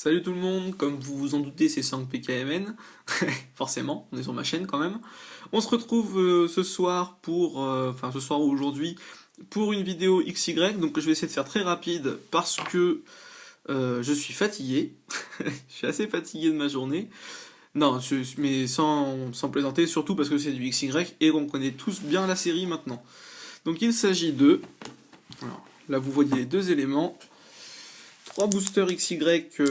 Salut tout le monde, comme vous vous en doutez, c'est 5PKMN, forcément, on est sur ma chaîne quand même. On se retrouve ce soir enfin ce soir ou aujourd'hui, pour une vidéo XY, donc je vais essayer de faire très rapide parce que je suis fatigué. Je suis assez fatigué de ma journée. Non, mais sans plaisanter, surtout parce que c'est du XY et qu'on connaît tous bien la série maintenant. Donc il s'agit de... Alors, là vous voyez les deux éléments. 3 boosters XY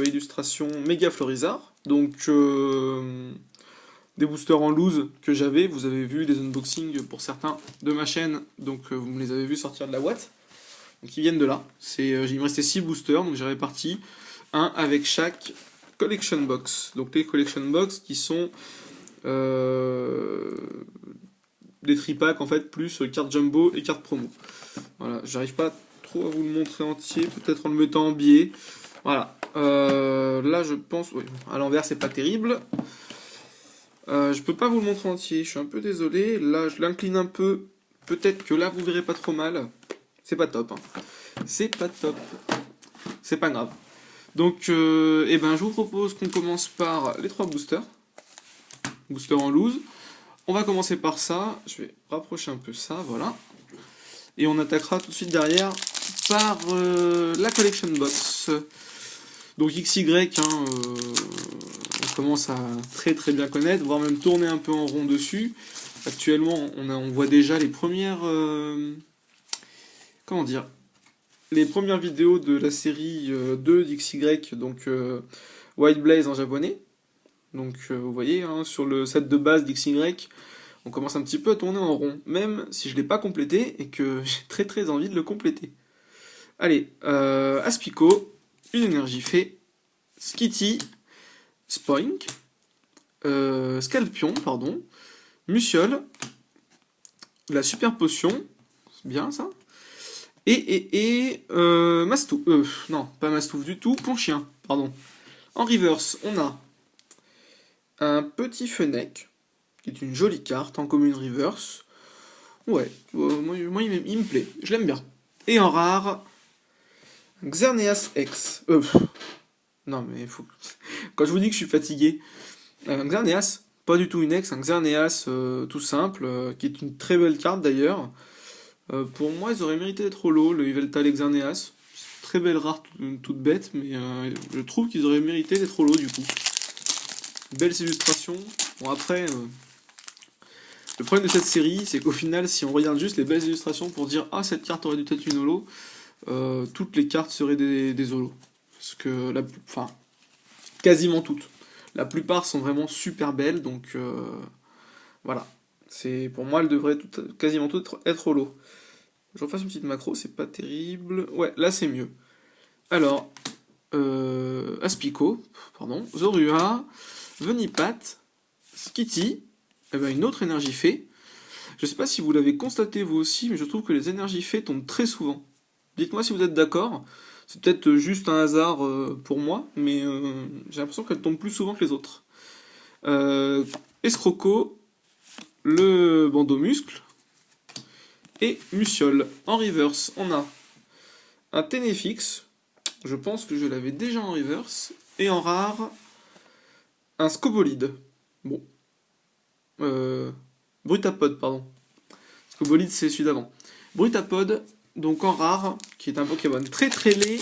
illustration méga Florizard. Donc des boosters en loose que j'avais, vous avez vu des unboxings pour certains de ma chaîne, donc vous me les avez vus sortir de la boîte. Donc ils viennent de là. Il me restait 6 boosters, donc j'ai réparti un avec chaque collection box. Donc les collection box qui sont des tripacks en fait, plus cartes jumbo et cartes promo. Voilà, j'arrive pas trop à vous le montrer entier, peut-être en le mettant en biais. Voilà. Là, je pense... Oui, à l'envers, c'est pas terrible. Je peux pas vous le montrer entier, je suis un peu désolé. Là, je l'incline un peu. Peut-être que là, vous verrez pas trop mal. C'est pas top. Hein. C'est pas top. C'est pas grave. Donc, eh ben, je vous propose qu'on commence par les 3 boosters. Booster en loose. On va commencer par ça. Je vais rapprocher un peu ça, voilà. Et on attaquera tout de suite derrière par la collection box. Donc XY, hein, on commence à très bien connaître, voire même tourner un peu en rond dessus. Actuellement, on voit déjà les premières... comment dire, les premières vidéos de la série 2 d'XY, donc White Blaze en japonais. Donc vous voyez, hein, sur le set de base d'XY, on commence un petit peu à tourner en rond, même si je ne l'ai pas complété et que j'ai très envie de le compléter. Allez, Aspico, une énergie fée, Skitty, Spoink, Scalpion, pardon, Muciole, la super potion, c'est bien ça, et Mastouf, non, pas Mastouf du tout, Ponchien, pardon. En reverse, on a un petit Fennec, qui est une jolie carte en commune reverse. Ouais, moi il me plaît, je l'aime bien. Et en rare, Xerneas X. Non mais faut... Quand je vous dis que je suis fatigué, un Xerneas, pas du tout une ex, un Xerneas tout simple, qui est une très belle carte d'ailleurs. Pour moi, ils auraient mérité d'être holo, le Yveltal et Xerneas. Très belle rare, toute bête, mais je trouve qu'ils auraient mérité d'être holo du coup. Belles illustrations. Bon après, le problème de cette série, c'est qu'au final, si on regarde juste les belles illustrations pour dire ah cette carte aurait dû être une holo, toutes les cartes seraient des holos. Parce que enfin, quasiment toutes. La plupart sont vraiment super belles, donc voilà. Pour moi, elles devraient quasiment toutes être holo. Je refasse une petite macro, c'est pas terrible. Ouais, là c'est mieux. Alors, Aspico, pardon, Zorua, Venipat, Skitty, eh ben une autre énergie fée. Je sais pas si vous l'avez constaté vous aussi, mais je trouve que les énergies fées tombent très souvent. Dites-moi si vous êtes d'accord. C'est peut-être juste un hasard pour moi, mais j'ai l'impression qu'elles tombent plus souvent que les autres. Escroco, le bandeau muscle, et Muciole. En reverse, on a un Ténéfix, je pense que je l'avais déjà en reverse, et en rare, un Scobolide. Bon. Brutapod, pardon. Scobolide, c'est celui d'avant. Brutapod, donc en rare, qui est un Pokémon très laid,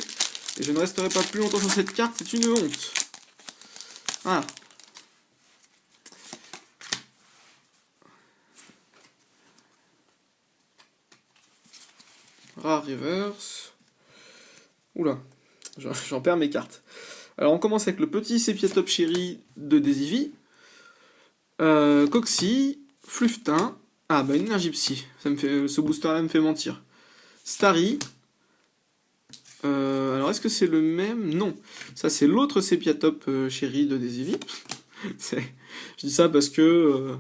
et je ne resterai pas plus longtemps sur cette carte, c'est une honte. Voilà. Rare reverse. Oula, j'en perds mes cartes. Alors on commence avec le petit Sépiatop Chéri de Desivi. Coxy, Fluftin. Ah bah une énergie psy. Ce booster là me fait mentir. Starry. Alors est-ce que c'est le même? Non. Ça c'est l'autre Sépiatop Chéri de Desivi. Je dis ça parce que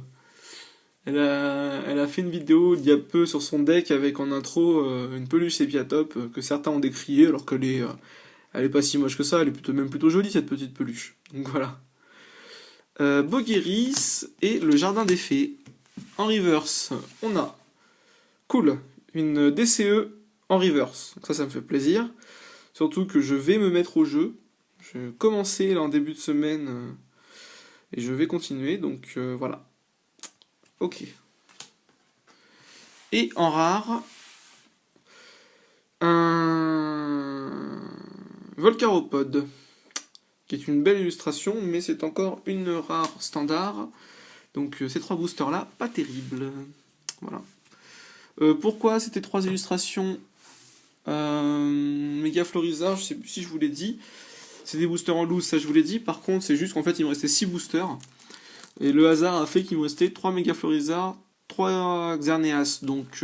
elle a fait une vidéo il y a peu sur son deck avec en intro une peluche Sépiatop que certains ont décrié alors qu'elle est pas si moche que ça, elle est même plutôt jolie cette petite peluche. Donc voilà. Bogueris et le Jardin des Fées. En reverse, on a cool, une DCE en reverse. Donc ça me fait plaisir. Surtout que je vais me mettre au jeu. Je commençais là en début de semaine et je vais continuer, donc voilà. Ok. Et en rare, un Volcaropod, qui est une belle illustration, mais c'est encore une rare standard. Donc ces 3 boosters là, pas terribles. Voilà. Pourquoi c'était 3 illustrations Mega Florizard, je sais plus si je vous l'ai dit. C'est des boosters en loose, ça je vous l'ai dit. Par contre, c'est juste qu'en fait, il me restait 6 boosters. Et le hasard a fait qu'il me restait 3 Mega Florizard, 3 Xerneas. Donc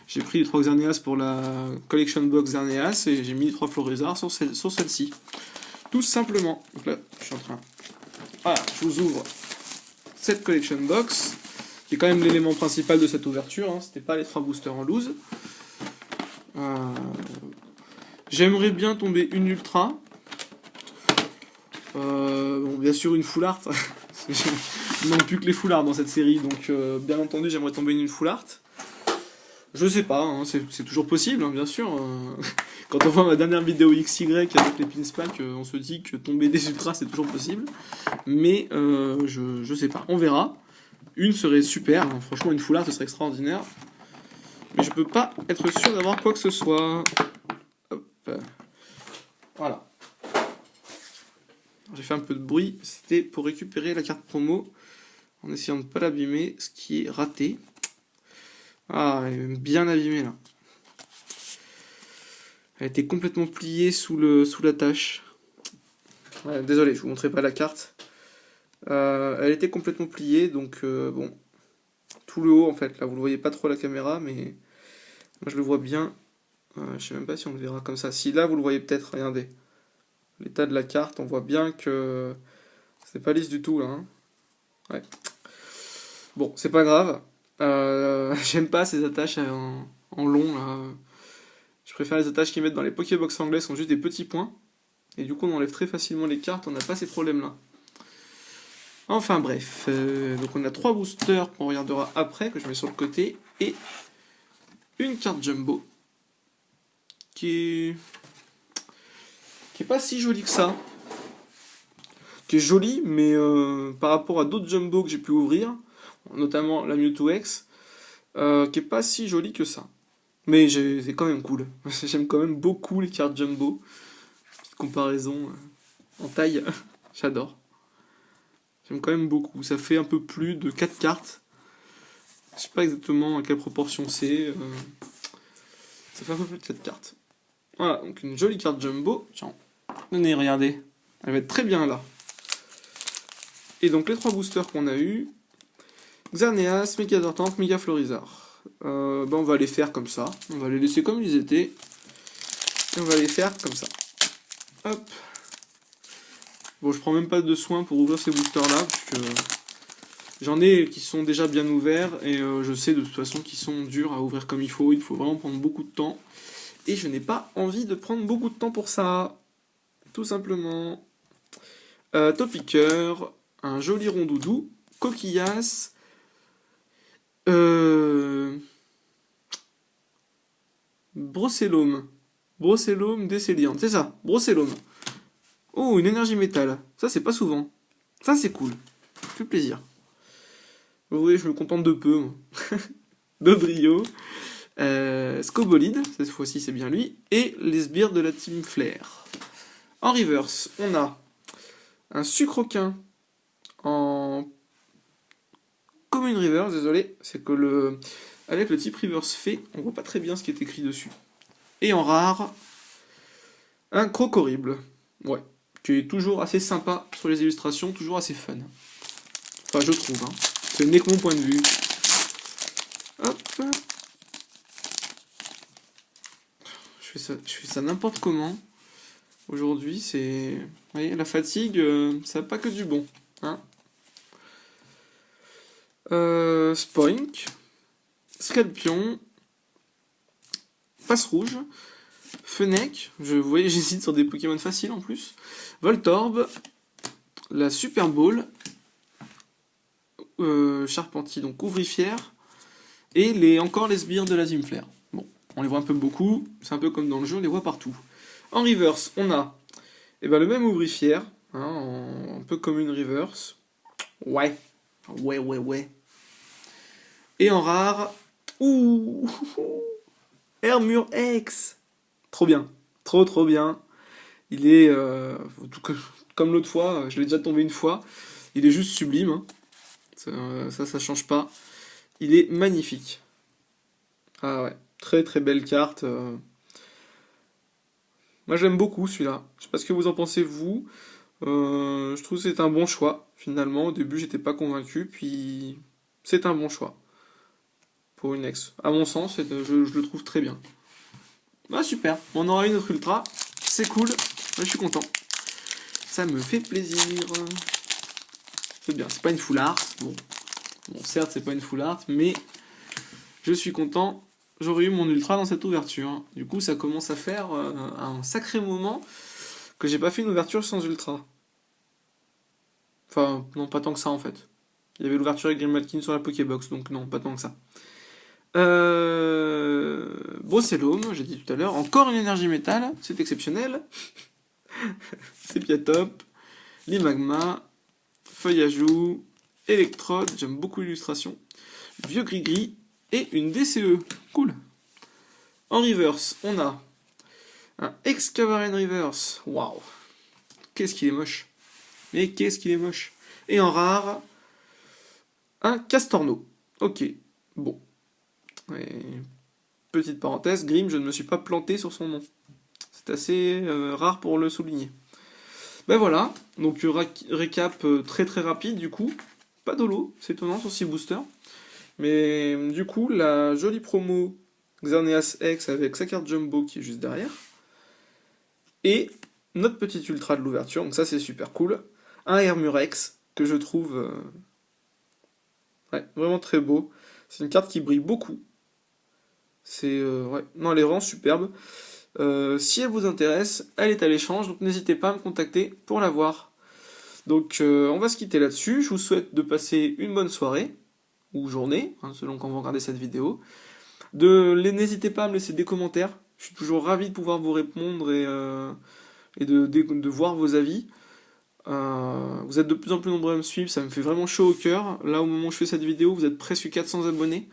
j'ai pris les 3 Xerneas pour la Collection Box Xerneas et j'ai mis les 3 Florizard sur celle-ci. Tout simplement. Donc là, je suis en train... Voilà, je vous ouvre cette Collection Box, qui est quand même l'élément principal de cette ouverture. Hein. C'était pas les 3 boosters en loose. J'aimerais bien tomber une Ultra. Bon, bien sûr une Full Art. Il manque plus que les Full Art dans cette série, donc bien entendu j'aimerais tomber une Full Art. Je sais pas, hein, c'est toujours possible, hein, bien sûr. Quand on voit ma dernière vidéo XY avec les Pinspacks, on se dit que tomber des Ultras c'est toujours possible. Mais je sais pas, on verra. Une serait super, hein. Franchement une Full Art ce serait extraordinaire. Mais je peux pas être sûr d'avoir quoi que ce soit. Hop. Voilà. J'ai fait un peu de bruit, c'était pour récupérer la carte promo en essayant de ne pas l'abîmer, ce qui est raté. Ah, elle est bien abîmée là. Elle était complètement pliée sous la tâche. Ouais, désolé, je vous montrerai pas la carte. Elle était complètement pliée, donc bon. Tout le haut en fait, là vous le voyez pas trop à la caméra, mais moi je le vois bien. Je sais même pas si on le verra comme ça. Si là vous le voyez peut-être, regardez. L'état de la carte, on voit bien que c'est pas lisse du tout là. Hein. Ouais. Bon, c'est pas grave. J'aime pas ces attaches en long là. Je préfère les attaches qu'ils mettent dans les Pokébox anglais, sont juste des petits points. Et du coup, on enlève très facilement les cartes, on n'a pas ces problèmes-là. Enfin bref, donc on a 3 boosters qu'on regardera après, que je mets sur le côté, et une carte Jumbo, qui est pas si jolie que ça. Qui est jolie, mais par rapport à d'autres Jumbo que j'ai pu ouvrir, notamment la Mewtwo X, qui est pas si jolie que ça. Mais c'est quand même cool. J'aime quand même beaucoup les cartes Jumbo. Petite comparaison en taille, j'adore. J'aime quand même beaucoup. Ça fait un peu plus de 4 cartes. Je sais pas exactement à quelle proportion c'est. Ça fait un peu plus de 4 cartes. Voilà, donc une jolie carte Jumbo. Tiens, venez, regardez. Elle va être très bien là. Et donc les 3 boosters qu'on a eu, Xerneas, Megadortante, Mega Florizard. On va les faire comme ça. On va les laisser comme ils étaient. Et on va les faire comme ça. Hop. Bon, je prends même pas de soin pour ouvrir ces boosters là, parce que j'en ai qui sont déjà bien ouverts, et je sais de toute façon qu'ils sont durs à ouvrir comme il faut vraiment prendre beaucoup de temps, et je n'ai pas envie de prendre beaucoup de temps pour ça, tout simplement. Topiqueur, un joli rondoudou, coquillasse, Brossellum décéliante, c'est ça, Brossellum. Oh, une énergie métal. Ça, c'est pas souvent. Ça, c'est cool. Ça fait plaisir. Vous voyez, je me contente de peu. Dodrio. Scobolide. Cette fois-ci, c'est bien lui. Et les sbires de la Team Flair. En reverse, on a un sucroquin en commune reverse. Désolé, c'est que avec le type reverse fait, on voit pas très bien ce qui est écrit dessus. Et en rare, un croc horrible. Ouais. Qui est toujours assez sympa sur les illustrations, toujours assez fun. Enfin, je trouve, hein. Ce n'est que mon point de vue. Hop. Je fais ça n'importe comment. Aujourd'hui, c'est... Vous voyez, la fatigue, ça n'a pas que du bon. Hein. Spoink. Scalpion. Face rouge. Fennec, vous voyez, j'hésite sur des Pokémon faciles en plus. Voltorb, la Super Ball, Charpentier, donc ouvrifière, et encore les sbires de la Team Flair. Bon, on les voit un peu beaucoup, c'est un peu comme dans le jeu, on les voit partout. En reverse, on a Et ben le même ouvrifière, hein, un peu comme une reverse. Ouais. Ouais. Et en rare, ouh, Armure X. Trop bien. Trop bien. Il est, comme l'autre fois, je l'ai déjà tombé une fois. Il est juste sublime, hein. Ça change pas. Il est magnifique. Ah ouais, très belle carte. Moi j'aime beaucoup celui-là. Je sais pas ce que vous en pensez vous. Je trouve que c'est un bon choix. Finalement, au début j'étais pas convaincu, puis c'est un bon choix pour une ex. À mon sens, je le trouve très bien. Ah super, on aura une autre ultra. C'est cool. Ouais, je suis content. Ça me fait plaisir. C'est bien. C'est pas une full art. Bon, certes c'est pas une full art, mais je suis content. J'aurais eu mon ultra dans cette ouverture. Du coup, ça commence à faire un sacré moment que j'ai pas fait une ouverture sans ultra. Enfin, non, pas tant que ça en fait. Il y avait l'ouverture avec Green Malkin sur la Pokébox, donc non, pas tant que ça. Brocellum, j'ai dit tout à l'heure. Encore une énergie métal, c'est exceptionnel. C'est bien top. Les magmas, feuillajou, électrode, j'aime beaucoup l'illustration. Vieux gris-gris et une DCE. Cool. En reverse, on a un Excavaren reverse. Waouh. Qu'est-ce qu'il est moche. Mais qu'est-ce qu'il est moche. Et en rare, un Castorno. Ok. Bon. Et petite parenthèse, Grim, je ne me suis pas planté sur son nom. C'est assez rare pour le souligner. Ben voilà, donc récap très rapide du coup. Pas d'holo, c'est étonnant sur 6 boosters. Mais du coup, la jolie promo Xerneas X avec sa carte Jumbo qui est juste derrière. Et notre petite ultra de l'ouverture, donc ça c'est super cool. Un Hermurex que je trouve ouais, vraiment très beau. C'est une carte qui brille beaucoup. C'est ouais, non, elle est vraiment superbe. Si elle vous intéresse, elle est à l'échange, donc n'hésitez pas à me contacter pour la voir. Donc on va se quitter là-dessus. Je vous souhaite de passer une bonne soirée ou journée, hein, selon quand vous regardez cette vidéo. N'hésitez pas à me laisser des commentaires. Je suis toujours ravi de pouvoir vous répondre et de voir vos avis. Vous êtes de plus en plus nombreux à me suivre, ça me fait vraiment chaud au cœur. Là, au moment où je fais cette vidéo, vous êtes presque 400 abonnés.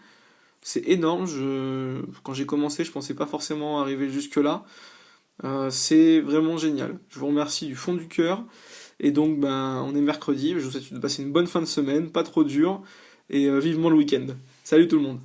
C'est énorme. Quand j'ai commencé, je pensais pas forcément arriver jusque-là. C'est vraiment génial. Je vous remercie du fond du cœur. Et donc, ben, on est mercredi. Je vous souhaite de passer une bonne fin de semaine, pas trop dur, et vivement le week-end. Salut tout le monde.